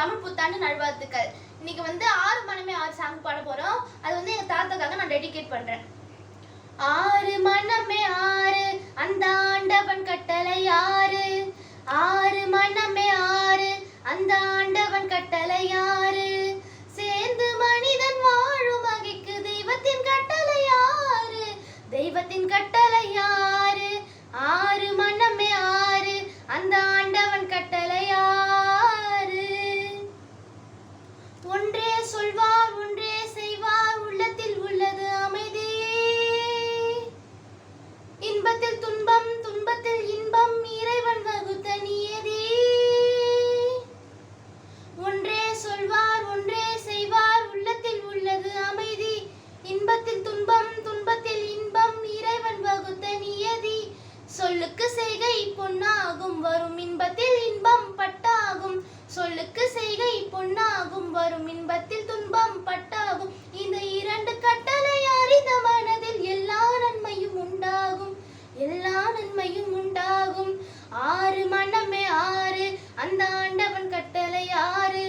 தமிழ் புத்தாண்டு நல்வாழ்த்துக்கள். இன்னைக்கு வந்து 6 மனமே 6 சாங் பாட போறோம். அது வந்து எங்க தாத்தாக்காக நான் டெடிகேட் பண்றேன். 6 மனமே 6 அந்த ஆண்டவன் கட்டளை 6. 6 மனமே 6 அந்த ஆண்டவன் கட்டளை 6. சேர்ந்து மனிதன் வாழும் வகைக்கு தெய்வத்தின் கட்டளை 6. தெய்வத்தின் கட்டளை 6. 6 மனமே 6 அந்த ஆண்டவன் கட்டளை 6. ஒன்றே சொல்வார் ஒன்றே செய்வார் உள்ளத்தில் உள்ளது அமைதி. இன்பத்தில் துன்பம் துன்பத்தில் இன்பம் இறைவன் வகுத்த நியதி. ஒன்றே சொல்வார் ஒன்றே செய்வார் உள்ளத்தில் உள்ளது அமைதி. இன்பத்தில் துன்பம் துன்பத்தில் இன்பம் இறைவன் வகுத்த நியதி. சொல்லுக்கு செய்கை பொன்னாகும் வரும் இன்பத்தில் இன்பம் பட்டாகும். சொல்லுக்கு செய்கை பொன்னாகும் வரும் இன்பத்தில் துன்பம் பட்டாகும். இந்த 2 கட்டளை அறிந்த மனதில் எல்லா நன்மையும் உண்டாகும். எல்லா நன்மையும் உண்டாகும். 6 மனமே 6 அந்த ஆண்டவன் கட்டளை 6.